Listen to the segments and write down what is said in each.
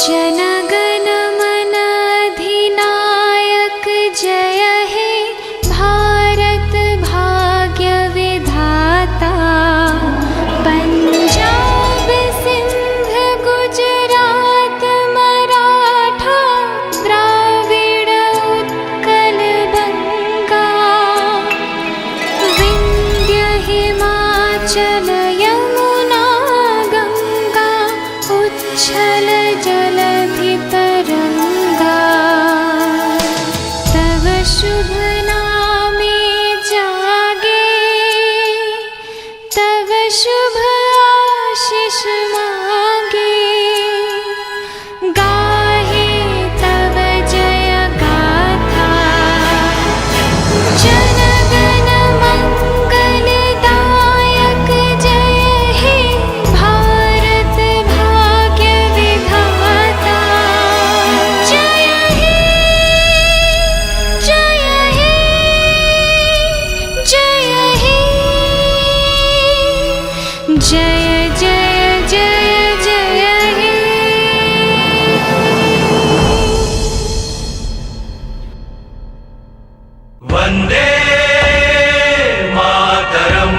जनगण मन अधिनायक जय हे भारत भाग्य विधाता। पंजाब सिंध गुजरात मराठा द्राविड़ उत्कल बंगा। विंध्य हिमाचल यमुना गंगा उच्छल जलधि तरंगा। तव शुभ नामे जागे तव शुभ आशीष मांगे। गाहे तव जय गाथा जनगण मंगलदायक जय हे भारत भाग्य विधाता। जय हे जय हे जय हे जय जय जय जय हे। वंदे मातरम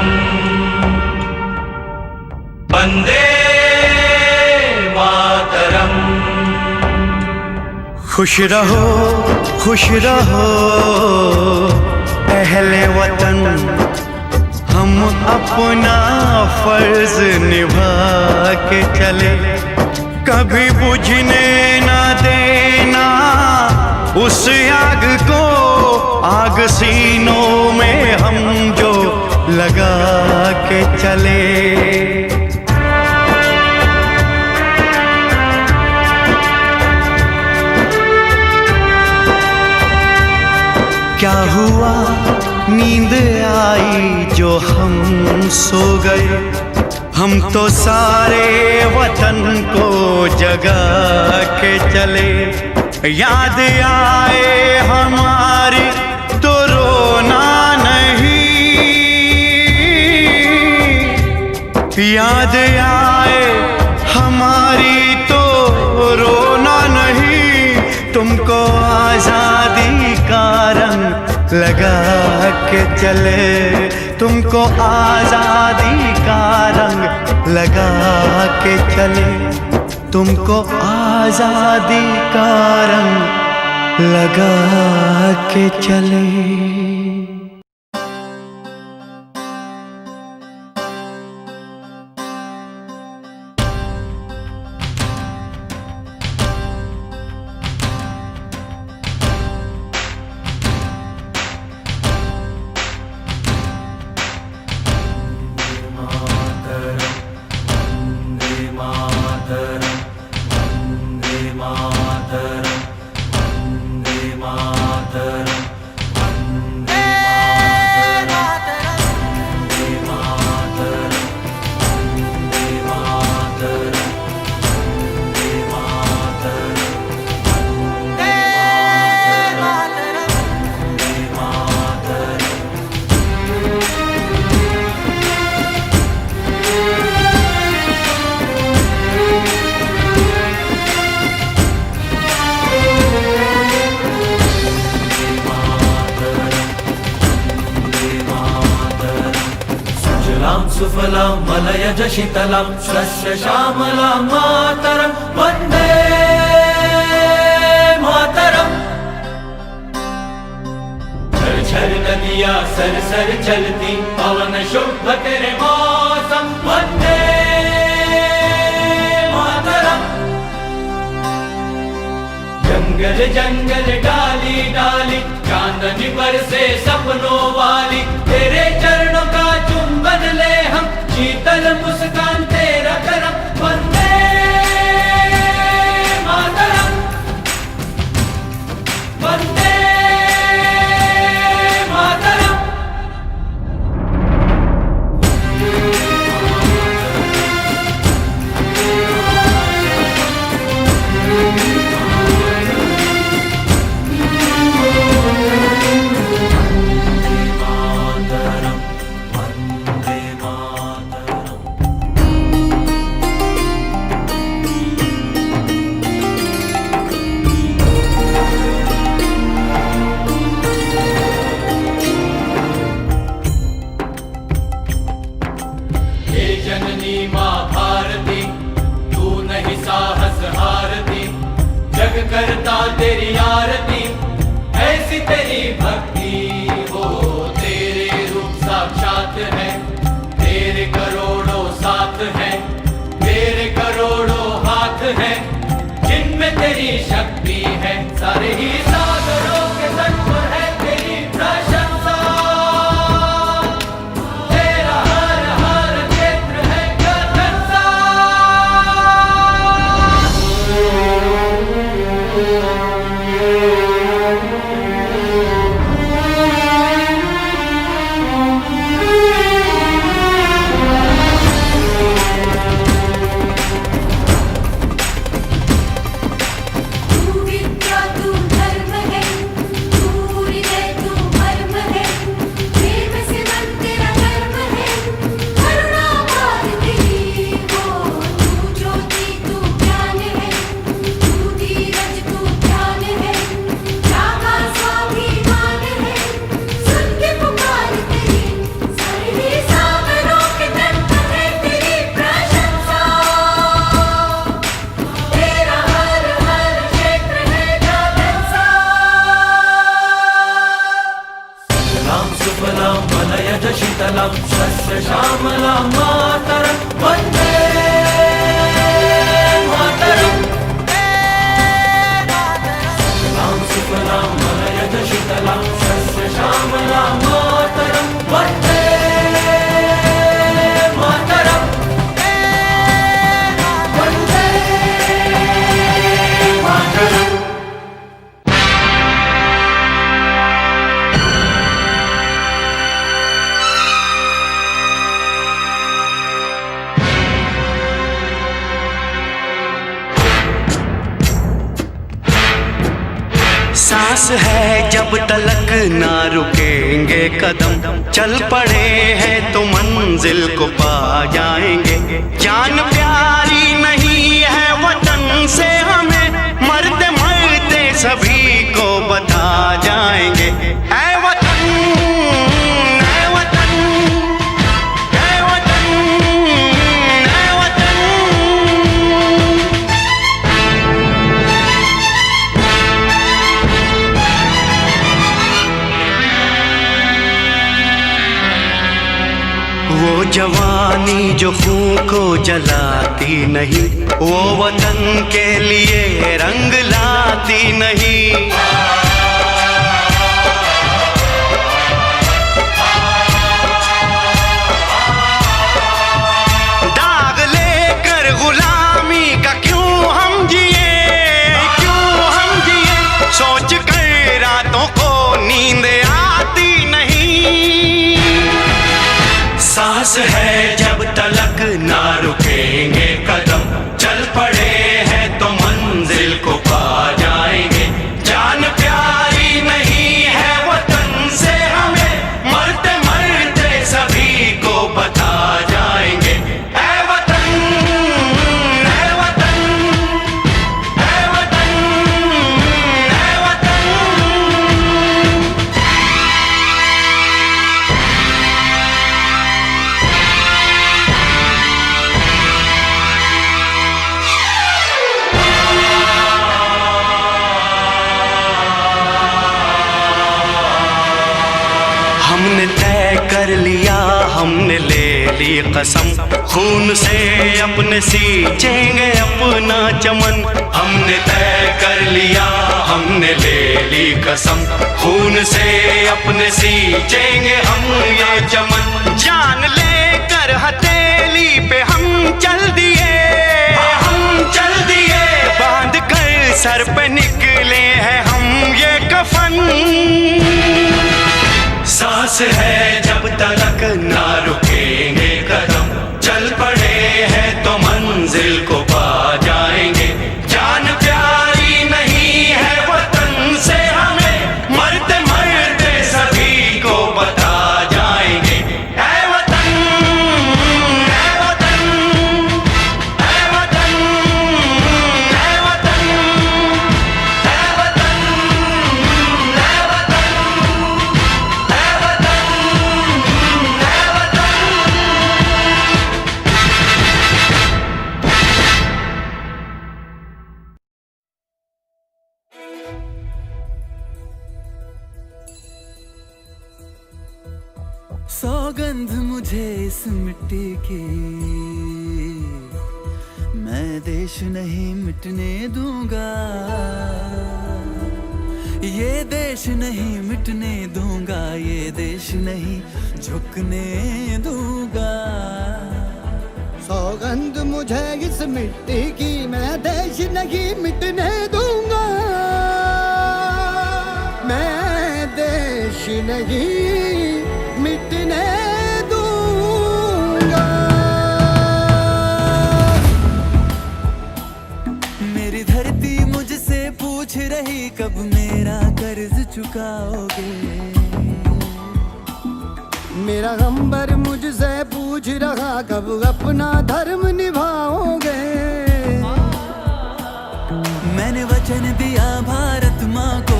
वंदे मातरम। खुश रहो अहले वतन, हम अपना फर्ज निभा के चले। कभी बुझने ना देना उस आग को, आग सीनों में हम जो लगा के चले। क्या हुआ नींद आई जो हम सो गए। हम तो सारे वतन को जगा के चले। याद आए हमारी तो रोना नहीं, याद आए हमारी तो रोना नहीं। तुमको आजादी का रंग लगा के चले, तुमको आजादी का रंग लगा के चले, तुमको आजादी का रंग लगा के चले। सुफलां मलयज शीतलां शस्य श्यामलां मातरं वन्दे मातरं। झर झर नदियाँ सर सर चलती, पवन शुभ तेरे मौसम वन्दे मातरं। जंगल जंगल डाली डाली चांदनी पर से सपनों वाली। तेरे चरणों का चुंबन ले हम, शीतल मुस्कान तेरा करम वन्दे मातरम वन्दे मातरम। मलयज शीतलं शस्य श्यामलां मातरं वन्दे मातरम् सुफलां मलयज शीतलां शस्य श्यामलां मातरं वन्दे मातरम् वन्दे मातरम्। सांस है जब तलक ना रुकेंगे कदम, चल पड़े हैं तो मंजिल को पा जाएंगे। जान प्यारी नहीं है वतन से हमें, मरते मरते सभी को बता जाएंगे। ऐ वतन, ऐ वतन, ऐ वतन, ऐ वतन। वो जवानी जो खून को जलाती नहीं, वो वतन के लिए रंग लाती नहीं। दाग लेकर गुलामी का क्यों हम जिए, क्यों हम जिए, सोच कर रातों को नींद आती नहीं। सांस है जब तलक ना रुकेंगे कदम, चल पड़े हैं तो मंजिल को पा जाएंगे। जान प्यारी नहीं है वतन से हमें, मरते मरते सभी को बता जाएंगे। ऐ वतन, ऐ वतन, ऐ वतन, ऐ वतन। हमने तय कर लिया, हमने ले ली कसम, खून से अपने सींचेंगे अपना चमन। हमने तय कर लिया, हमने ले ली कसम, खून से अपने सींचेंगे हम ये चमन। जान लेकर हथेली पे हम चल दिए, हम चल दिए, बांध कर सर पे निकले हैं हम ये कफन। सांस है जब तलक ना रुकेंगे कदम, चल पड़े हैं तो मंजिल को पा जाएंगे। जान प्यारी नहीं है वतन से हमें, मरते मरते सभी को बता जाएंगे। ऐ वतन, ऐ वतन, ऐ वतन, ऐ वतन, ऐ वतन, ऐ वतन। सौगंध मुझे इस मिट्टी की, मैं देश नहीं मिटने दूंगा, ये देश नहीं मिटने दूंगा, ये देश नहीं झुकने दूंगा। सौगंध मुझे इस मिट्टी की, मैं देश नहीं मिटने दूंगा, मैं देश नहीं मिटने दूंगा। मेरी धरती मुझसे पूछ रही कब मेरा कर्ज चुकाओगे, मेरा गंबर मुझसे पूछ रहा कब अपना धर्म निभाओगे। मैंने वचन दिया भारत माँ को,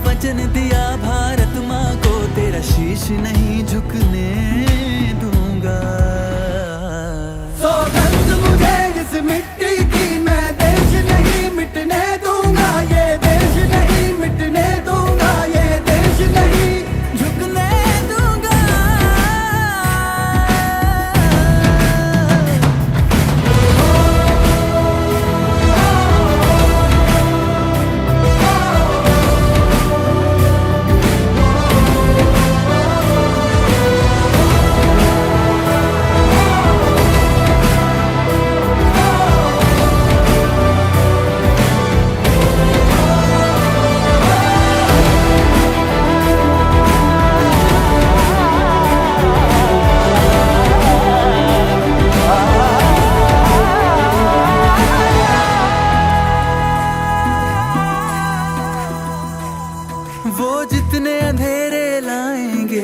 वचन दिया भारत माँ को, तेरा शीश नहीं झुकने दूंगा। सौगंध मुझे इस मिट्टी की, मैं देश नहीं मिटने दूंगा, ये देश नहीं मिटने दूंगा, ये देश नहीं झुकने दूंगा। वो जितने अंधेरे लाएंगे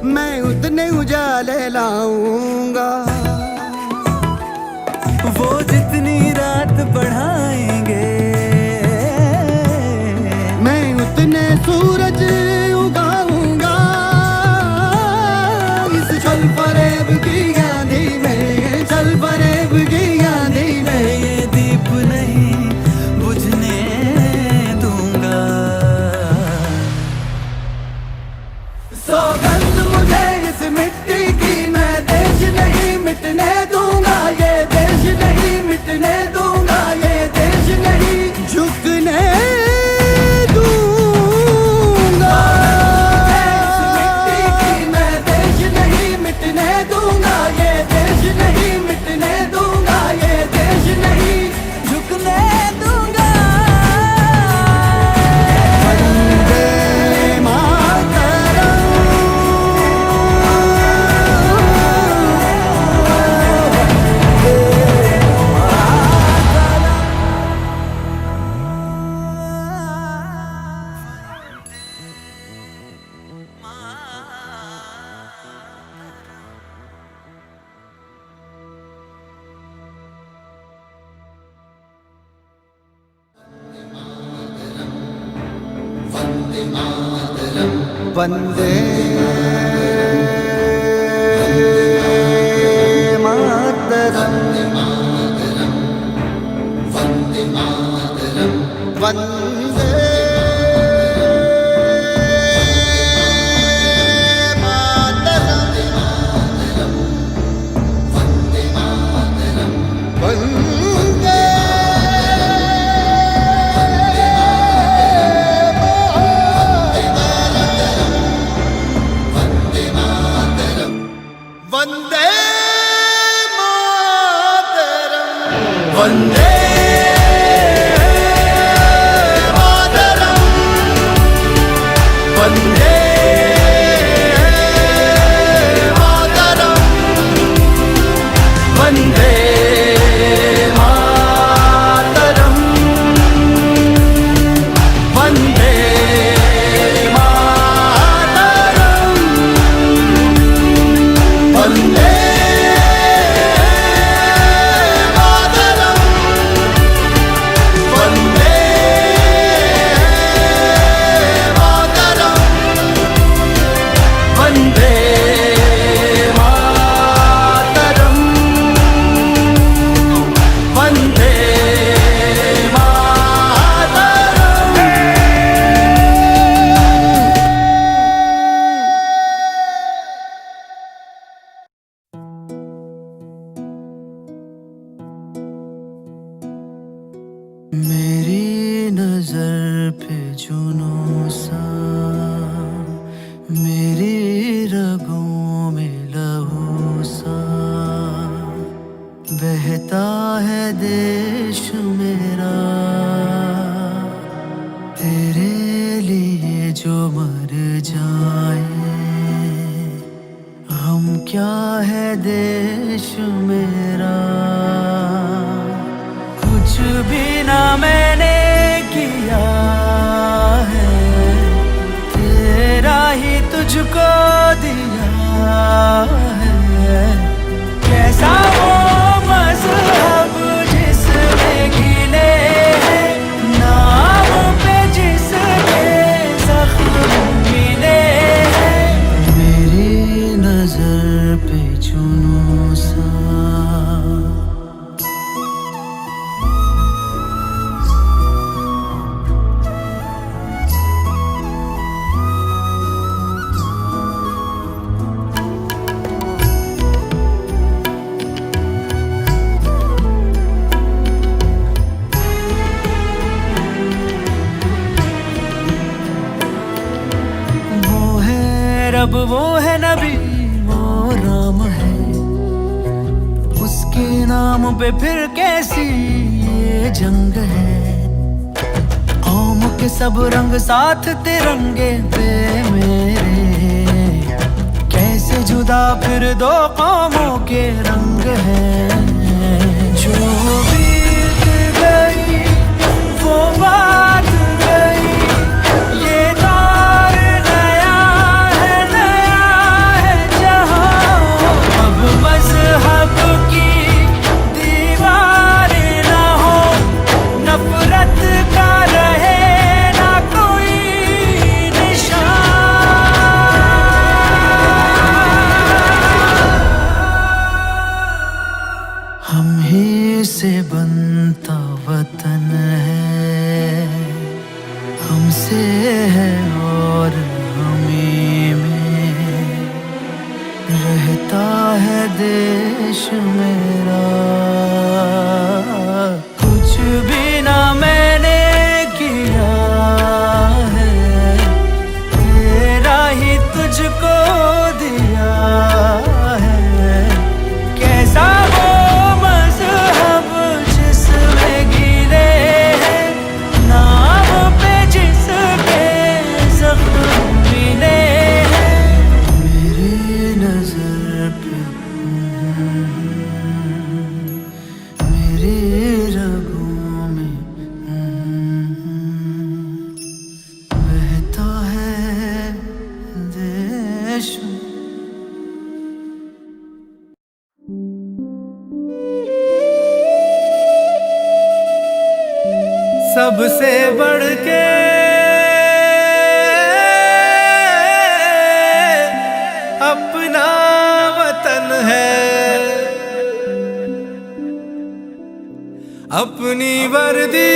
मैं उतने उजाले लाऊंगा। वो जितनी रात बढ़ाएंगे मैं उतने सूरज उगाऊंगा। इस छल फरेब की आंधी में, छल फरेब की आंधी में ये दीप नहीं बुझने दूंगा। सौगंध मुझे इस मिट्टी की, मैं देश नहीं मिटने दूंगा। ये देश नहीं मिटने दूंगा। ये देश नहीं झुकने दूंगा। इस मिट्टी की मैं देश नहीं मिटने दूंगा। ये देश नहीं मिटने दूंगा। ये देश नहीं झुकने दूंगा। वंदे मातरम। वंदे मातरम। वंदे मातरम। वंदे मातरम। वंदे मातरम। वंदे वंदे मातरम। वंदे मातरम। वंदे मातरम। वंदे मातरम। वंदे वंदे मातरम। वंदे मातरम। वंदे मातरम। वंदे मेरी नजर पे जुनून सा, मेरी रगों में लहू सा बहता है देश मेरा। तेरे लिए जो मर जाए हम क्या है देश मेरा। कुछ भी ना मैंने किया है, तेरा ही तुझको दिया है। कैसा वो मज़हब जिसमें घिले हैं, नाम पे जिसके ज़ख्म मिले हैं। मेरी नजर पे जुनून सा, रब वो है नबी वो राम है, उसके नाम पे फिर कैसी ये जंग है। कौम के सब रंग साथ तिरंगे पे मेरे, कैसे जुदा फिर दो कौमों के रंग हैं। जो बीत गई वो बात से है और हमें में रहता है देश मेरा। कुछ भी ना मैंने किया है, तेरा ही तुझको दिया है। कैसा वो मज़हब जिसमें गिले हैं, नाम पे जिसके ज़ख्म मिले हैं। मेरी नज़र पे मेरे रगों में बहता है देश। सबसे बढ़ के अपना वतन है, अपनी वर्दी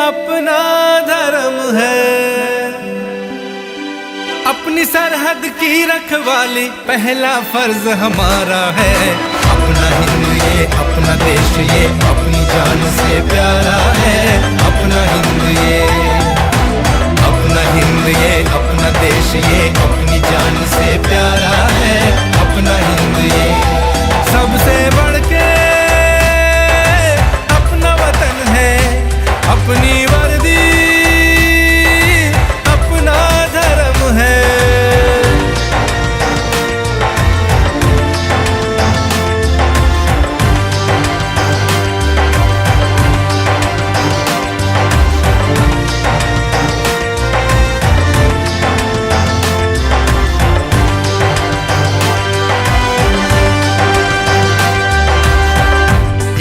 अपना धर्म है। अपनी सरहद की रखवाली पहला फर्ज हमारा है। अपना हिंद ये अपना देश ये अपनी जान से प्यारा है। अपना हिंद ये अपना हिंद ये अपना देश ये अपनी जान से प्यारा है। अपना हिंद ये सबसे बढ़ के अपना वतन है, अपनी वर्दी अपना धर्म है।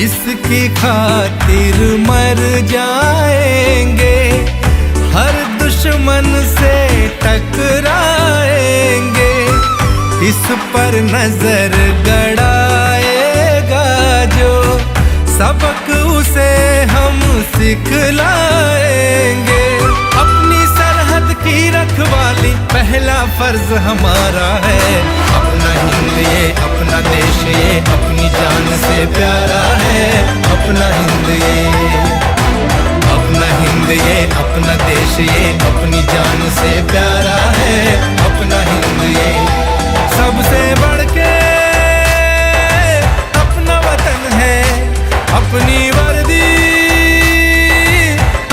इसकी खातिर मर जाएंगे, हर दुश्मन से टकराएंगे। इस पर नजर गड़ाएगा जो सबक उसे हम सिखलाएंगे। अपनी सरहद की रखवाली पहला फर्ज हमारा है। अपना हिंद ये अपना देश ये अपनी जान से प्यारा है। अपना हिंद ये अपना हिंद ये अपना देश ये अपनी जान से प्यारा है। अपना हिंद ये सबसे बढ़ के अपना वतन है, अपनी वर्दी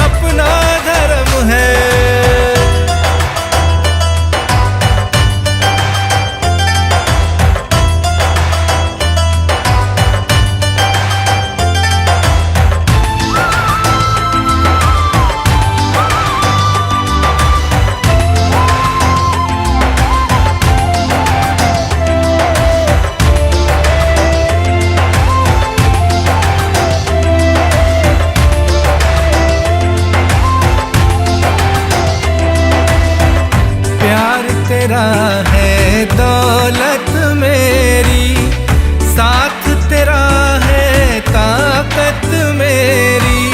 अपना धर्म है। तेरा है दौलत मेरी, साथ तेरा है ताकत मेरी।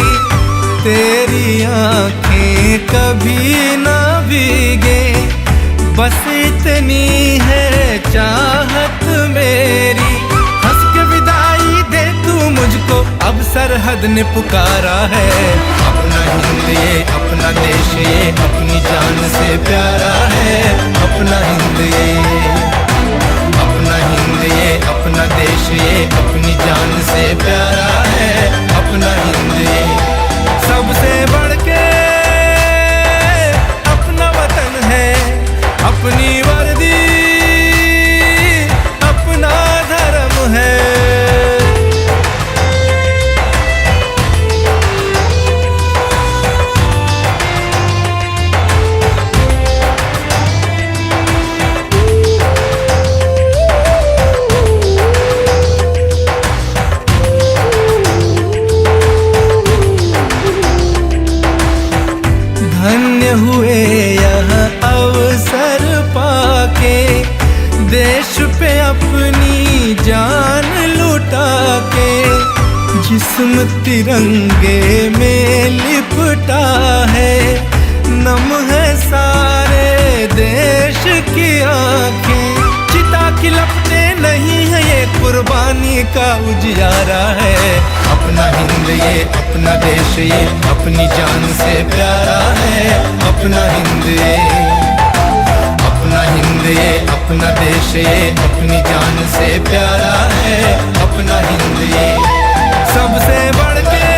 तेरी आँखें कभी ना भीगे, बस इतनी है चाहत मेरी। हंस के विदाई दे तू मुझको, अब सरहद ने पुकारा है। अपना हिंद ये अपना देश ये अपनी जान से प्यारा है। अपना हिंद ये अपना हिंद ये अपना देश ये अपनी जान से प्यारा है। अपना हिंद ये सबसे बढ़ के अपना वतन है, अपनी वर्दी अपना धर्म है। धन्य हुए यह अवसर पाके, देश पे अपनी जान लुटा के। जिस्म तिरंगे में लिपटा है, नम है सारे देश की आंखें। चिता की लपटें नहीं है ये कुर्बानी का उजियारा है। अपना हिंद ये अपना देश ये अपनी जान से प्यारा है। अपना हिंद ये अपना हिंद ये अपना देश ये अपनी जान से प्यारा है। अपना हिंद ये सबसे बढ़ के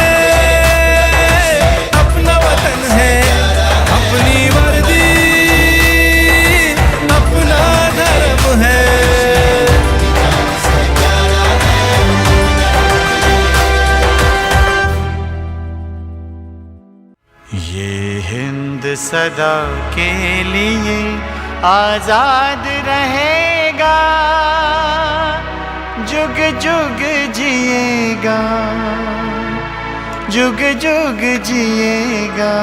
अपना वतन है, अपनी वर्दी अपना धर्म है। ये हिंद सदा के लिए आजाद रहेगा, जुग जुग जिएगा, जुग जुग जिएगा।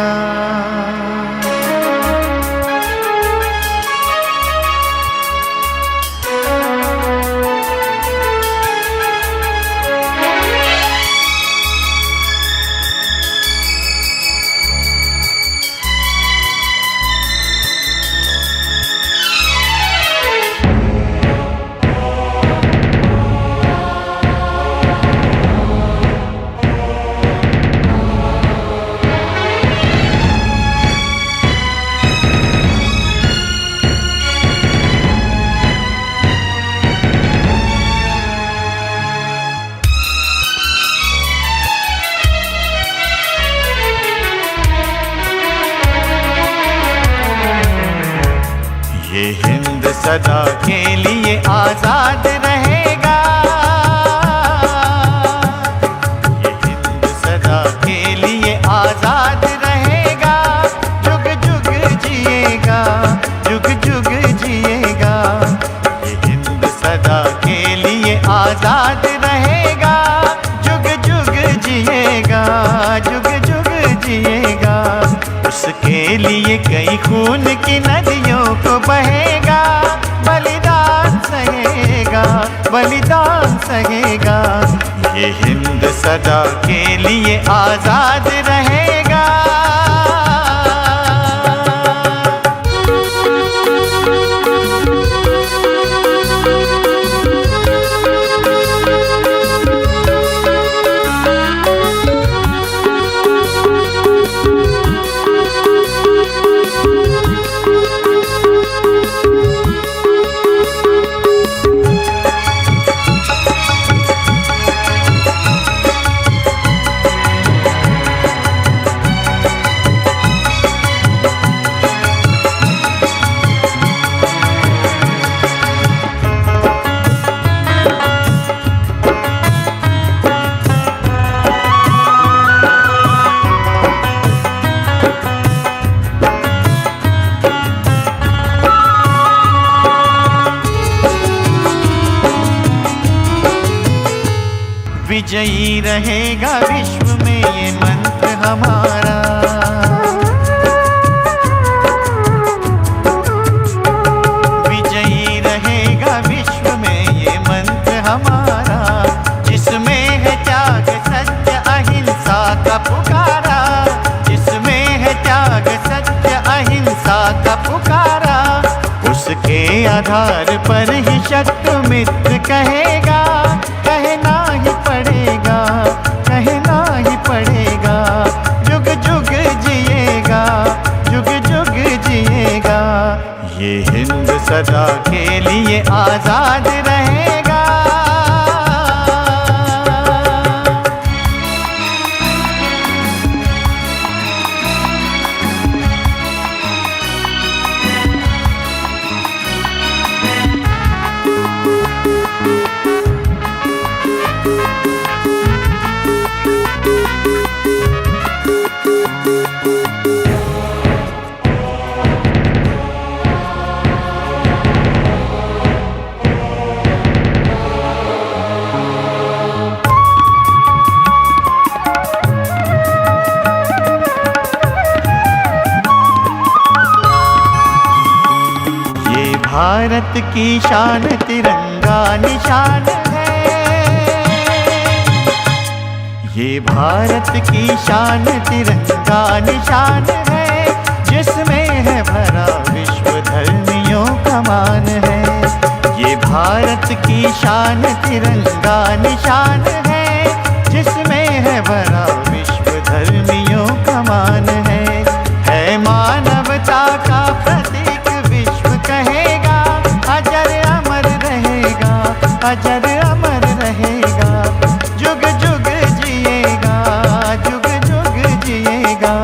ये हिंद सदा के लिए आजाद रहेगा, ये हिंद सदा के लिए आजाद रहेगा, जुग जुग जिएगा, जुग जुग जिएगा। ये हिंद सदा के लिए आजाद रहेगा, जुग जुग जिएगा, जुग जुग जिएगा। उसके लिए कई खून की नदियों को बहेगा, बलिदान सहेगा, बलिदान सहेगा। ये हिंद सदा के लिए आजाद रहेगा। विजयी रहेगा विश्व में ये मंत्र हमारा, विजयी रहेगा विश्व में ये मंत्र हमारा। जिसमें है त्याग सत्य अहिंसा का पुकारा, जिसमें है त्याग सत्य अहिंसा का पुकारा। उसके आधार पर ही शत्रु मित्र कहेगा, कहना ही पड़ेगा, कहना ही पड़ेगा। जुग जुग जिएगा, जुग जुग जिएगा। ये हिंद सदा के लिए आजाद रहेगा। भारत की शान तिरंगा निशान है, ये भारत की शान तिरंगा निशान है, जिसमें है भरा विश्व धर्मियों का मान है। ये भारत की शान तिरंगा निशान है, जिसमें है भरा विश्व धर्मियों का मान है। मानवता का प्रतीक विश्व कहेगा, अजर अमर रहेगा, अजर अमर रहेगा, जुग जुग जिएगा, जुग जुग जिएगा।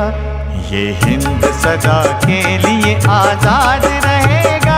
ये हिंद सदा के लिए आजाद रहेगा।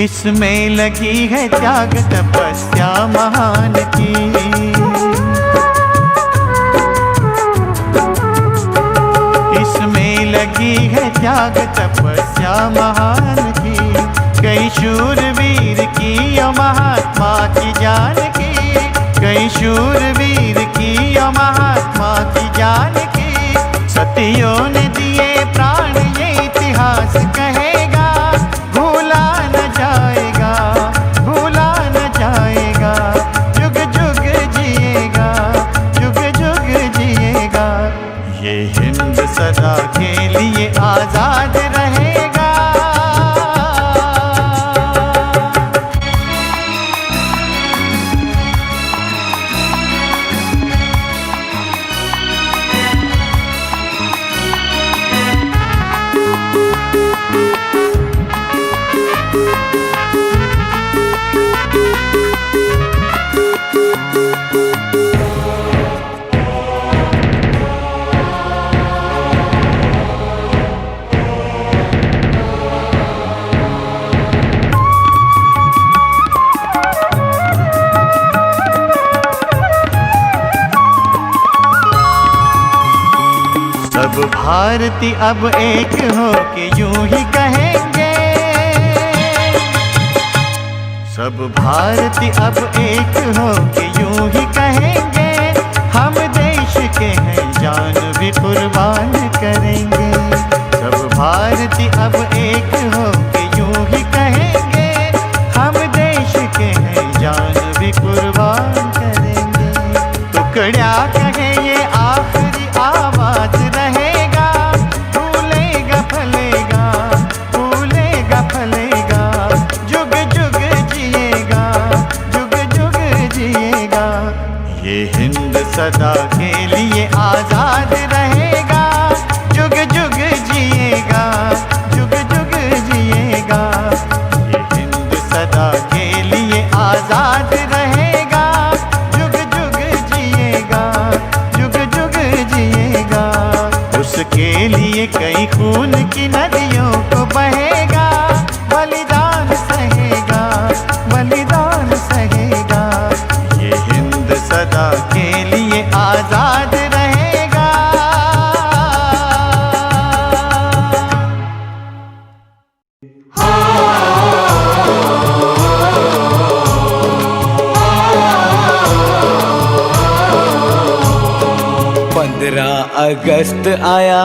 इसमें लगी है त्याग तपस्या महान की, इसमें लगी है त्याग तपस्या महान की। कई शूरवीर की महात्मा की जान की, कई शूरवीर की महात्मा की जान की। सतियों ने दिए प्राण ये इतिहास कहेगा, भूला न जाएगा, भूला न जाएगा। जुग जुग जिएगा, जुग जुग जिएगा। ये हिंद सदा के लिए आजाद रहेगा। सब भारती अब एक हो के यूं ही कहेंगे, सब भारती अब एक हो के यूं ही कहेंगे। हम देश के हैं जान भी कुर्बान करेंगे। सब भारती अब एक हो के यूं ही कहेंगे, हम देश के हैं जान भी कुर्बान करेंगे। टुकड़ा कहे ये आखिरी आवाज रहेगा, फूलेगा फलेगा, फूलेगा फलेगा। जुग जुग जिएगा, जुग जुग जिएगा। ये हिंद सदा के लिए आजाद रहेगा। जुग जुग जिएगा, जुग जुग जिएगा। ये हिंद सदा के लिए आजाद रहेगा। जुग जुग जिएगा, जुग जुग जिएगा। उसके लिए कई खून की नदियों को बहेगा, बलिदान सहेगा, बलिदान सहेगा। ये हिंद सदा के लिए आजाद रहेगा। अगस्त आया,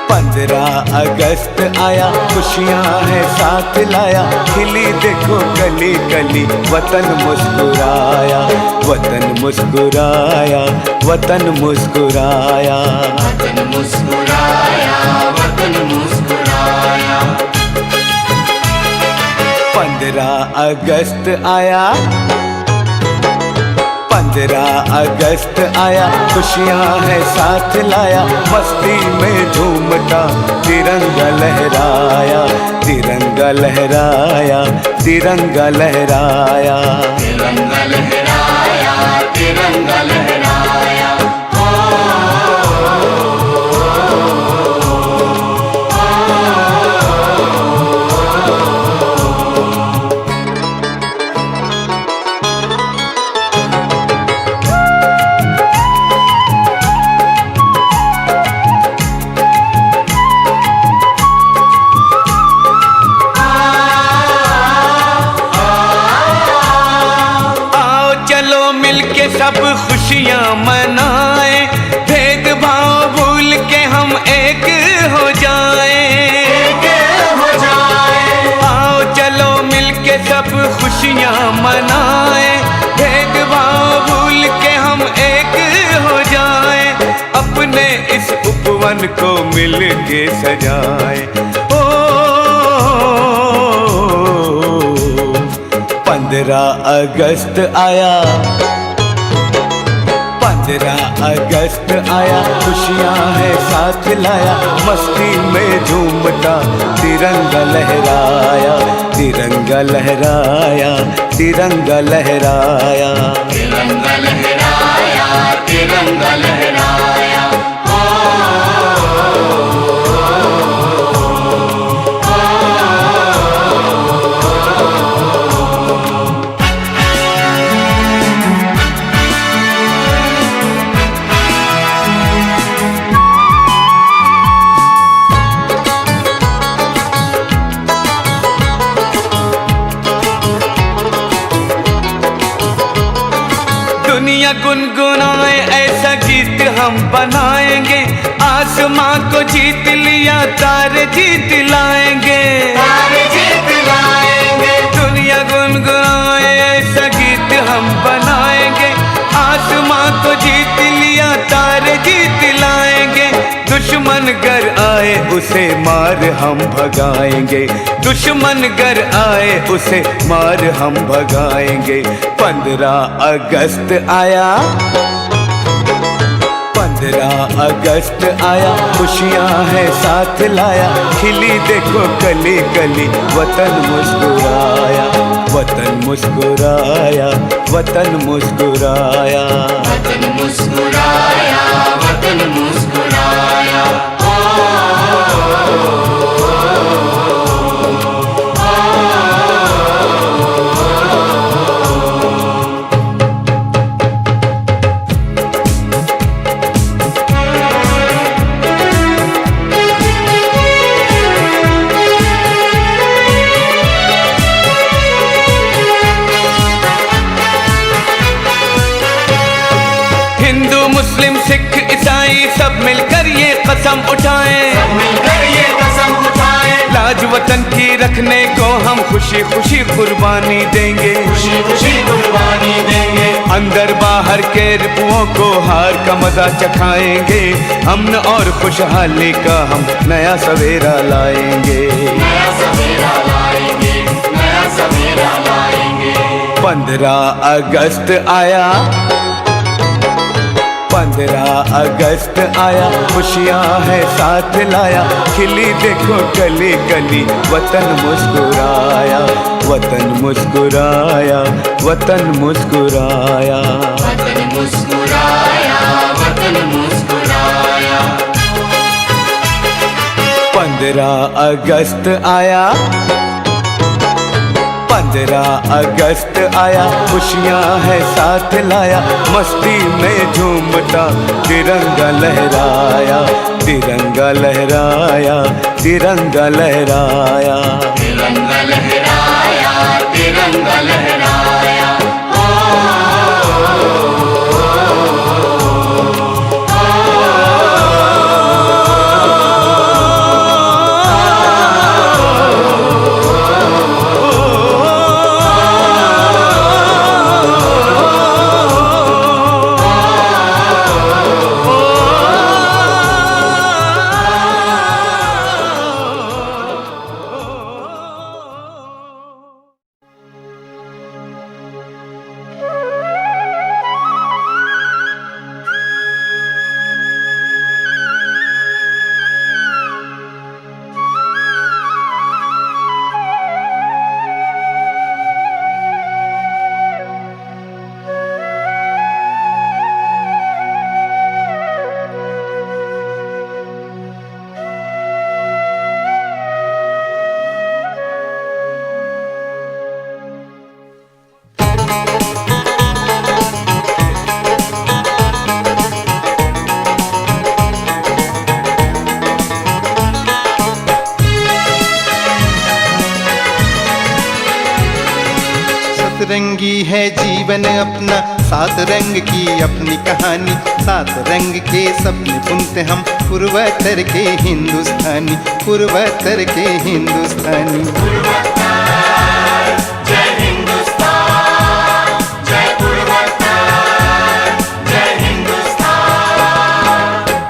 15 अगस्त आया, खुशियाँ हैं साथ लाया। खिली देखो गली गली, वतन मुस्कुराया, वतन मुस्कुराया, वतन मुस्कुराया, वतन मुस्कुराया, वतन मुस्कुराया। 15 अगस्त आया, 15 अगस्त आया, खुशियां है साथ लाया, मस्ती में झूमता तिरंगा लहराया, तिरंगा लहराया, तिरंगा लहराया, तिरंगा लहराया, तिरंगा लहराया। सब खुशियां मनाए, भेदभाव भूल के हम एक हो जाए, आओ चलो मिलके सब खुशियां मनाए, भेदभाव भूल के हम एक हो जाए, अपने इस उपवन को मिल के सजाए। ओ 15 अगस्त आया, 15 अगस्त आया, खुशियां है साथ लाया, मस्ती में झूमता तिरंगा लहराया, तिरंगा लहराया, तिरंगा लहराया, तिरंगा लहराया, तिरंगा लहराया। दुनिया गुनगुनाए ऐसा गीत हम बनाएंगे, आसमां को जीत लिया तारे जीत लाएंगे, तारे जीत लाएंगे। दुनिया गुनगुनाए ऐसा गीत हम बनाएंगे, आसमां को जीत लिया तारे जीत लाएंगे। दुश्मन घर आए उसे मार हम भगाएंगे, दुश्मन घर आए उसे मार हम भगाएंगे। 15 अगस्त आया, 15 अगस्त आया, खुशियां है साथ लाया, खिली देखो कली कली, वतन मुस्कुराया, वतन मुस्कुराया, वतन मुस्कुराया, वतन मुस्कुराया, वतन मुस्कुराया। मुस्लिम सिख ईसाई सब मिलकर ये कसम उठाएं, सब मिलकर ये कसम उठाएं, लाज वतन की रखने को हम खुशी खुशी कुर्बानी देंगे, खुशी खुशी कुर्बानी देंगे। अंदर बाहर के रिपुओं को हार का मजा चखाएंगे, अमन और खुशहाली का हम नया सवेरा लाएंगे, नया सवेरा लाएंगे, नया सवेरा लाएंगे। 15 अगस्त आया, 15 अगस्त आया, खुशियां है साथ लाया, खिली देखो कली कली, वतन मुस्कुराया, वतन मुस्कुराया, वतन मुस्कुराया, वतन मुस्कुराया, वतन मुस्कुराया। 15 अगस्त आया, 15 अगस्त आया, खुशियां है साथ लाया, मस्ती में झूमता तिरंगा लहराया, तिरंगा लहराया, तिरंगा लहराया, तिरंगा लहराया, तिरंगा लहराया। सतरंगी है जीवन अपना, सात रंग की अपनी कहानी, सात रंग के सपने बुनते हम पूर्वोत्तर के हिंदुस्तानी, पूर्वोत्तर के हिंदुस्तानी।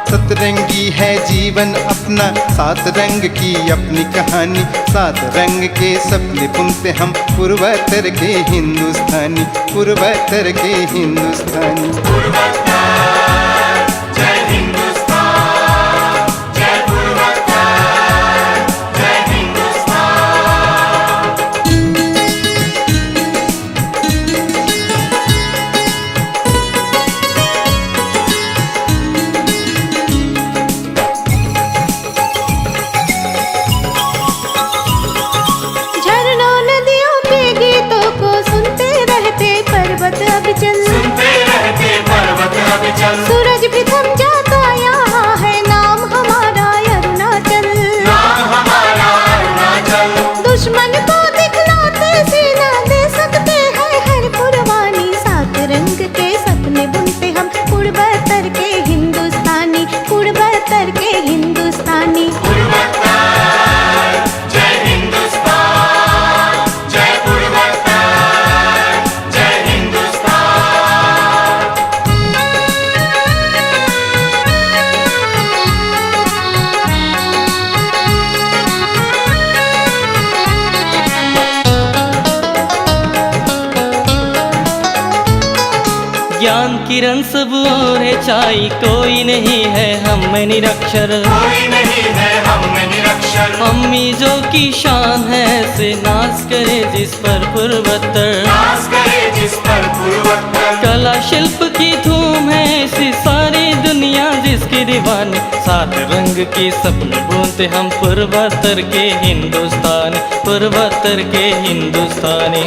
सतरंगी है जीवन अपना, सात रंग की अपनी कहानी, सात रंग के सपने बुनते हम पूर्वोत्तर के हिंदुस्तानी, पूर्वोत्तर के हिंदुस्तानी। सूरज भी थम जाता यहाँ है नाम हमारा अरुणाचल, नाम हमारा अरुणाचल। दुश्मन को दिखलाते सीना दे सकते हैं हर कुर्बानी, सात रंग के सपने बुनते हम पूर्वोत्तर के हिंदुस्तानी, पूर्वोत्तर के हिंदुस्तानी। ज्ञान किरण सब और है छाई, कोई नहीं है हम में निरक्षर, कोई नहीं है हम में निरक्षर। अम्मी जो की शान है से नाच करे जिस पर पूर्वोत्तर, नाच करे जिस पर पूर्वोत्तर। कला शिल्प की धूम है ऐसी सारी दुनिया जिसकी दीवानी, सात रंग के सपने बुनते हम पूर्वोत्तर के हिंदुस्तानी, पूर्वोत्तर के हिंदुस्तानी।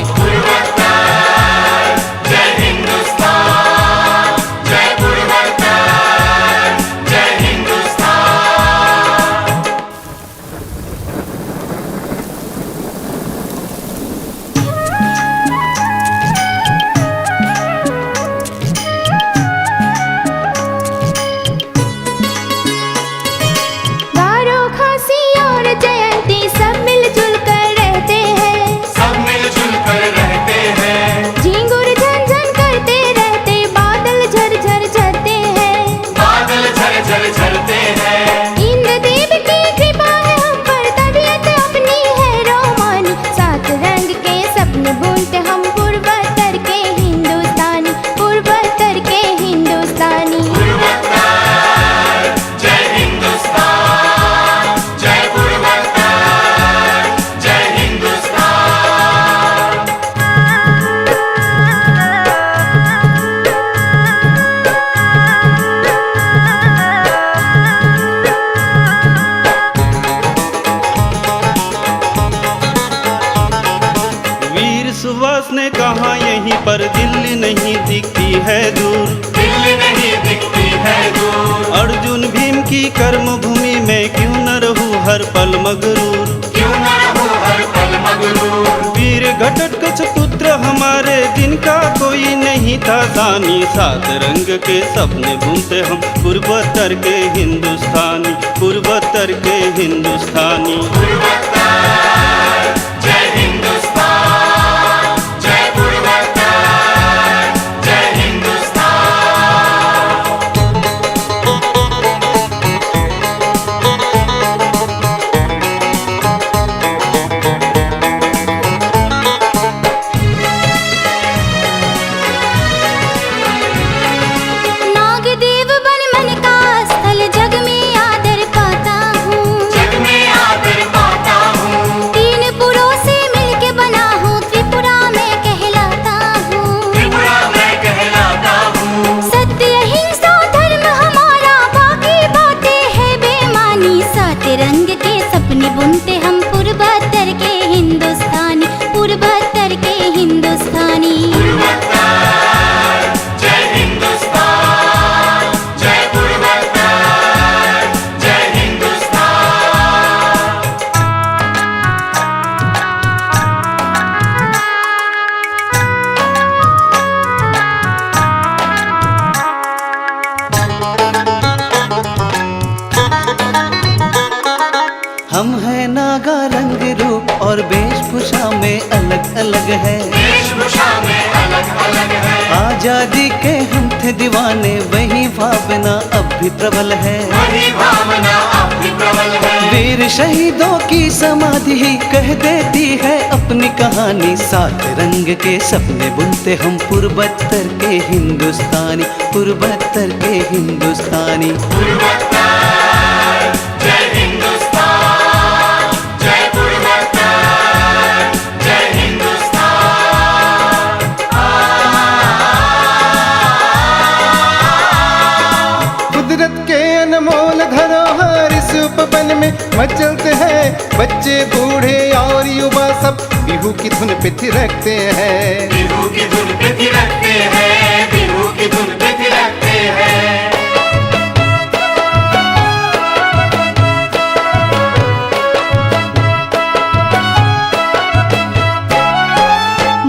पर दिल्ली नहीं दिखती है दूर, दिल्ली नहीं दिखती है दूर। अर्जुन भीम की कर्म भूमि में क्यों न रहूं हर पल मगरूर, क्यों न रहूं हर पल मगरूर। वीर घटोत्कच पुत्र हमारे जिनका कोई नहीं था दानी, सात रंग के सपने बुनते हम पूर्वोत्तर के हिंदुस्तानी, पूर्वोत्तर के हिंदुस्तानी। तीन पुरुष में अलग अलग है, वेशभूषा में अलग अलग है। आजादी के हम थे दीवाने, वही भावना अब भी प्रबल है, वही भावना अब भी प्रबल है। वीर शहीदों की समाधि ही कह देती है अपनी कहानी। सात रंग के सपने बुनते हम पूर्वोत्तर के हिंदुस्तानी, पूर्वोत्तर के हिंदुस्तानी। पूर्वोत्तर जय हिंदुस्तान, जय पूर्वोत्तर जय हिंदुस्तान। कुदरत के अनमोल धरोहर इस उपवन में मचलते हैं, बच्चे बूढ़े और युवा सब बिहू की धुन पे थिरकते हैं, बिहू की धुन पे थिरकते हैं, बिहू की धुन पे थिरकते हैं।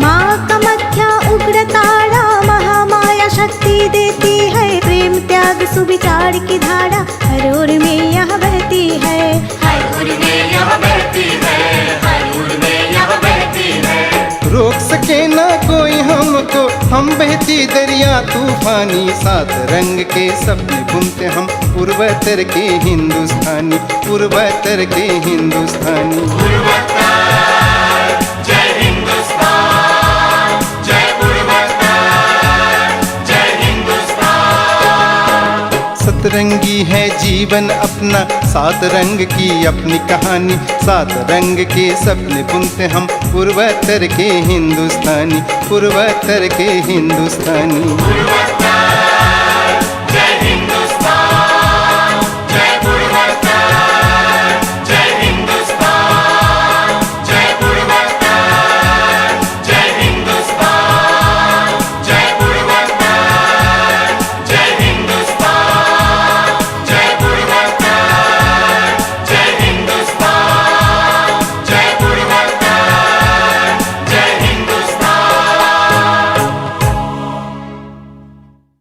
माँ कामाख्या उग्र तारा महामाया शक्ति देती है, प्रेम त्याग सुविचार की धारा हर ओर में यहाँ बहती है, हर ओर में यह बहती है, हर ओर में यह बहती है। रोक सके ना कोई हमको, हम बहती दरिया तूफानी। सात रंग के सपने बुनते हम पूर्वोत्तर के हिंदुस्तानी, पूर्वोत्तर के हिंदुस्तानी। पूर्वोत्तर जय हिंदुस्तान, जय पूर्वोत्तर जय हिंदुस्तान। सतरंगी है जीवन अपना, सात रंग की अपनी कहानी। सात रंग के सपने बुनते हम पूर्वोत्तर के हिंदुस्तानी, पूर्वोत्तर के हिंदुस्तानी। पूर्वोत्तर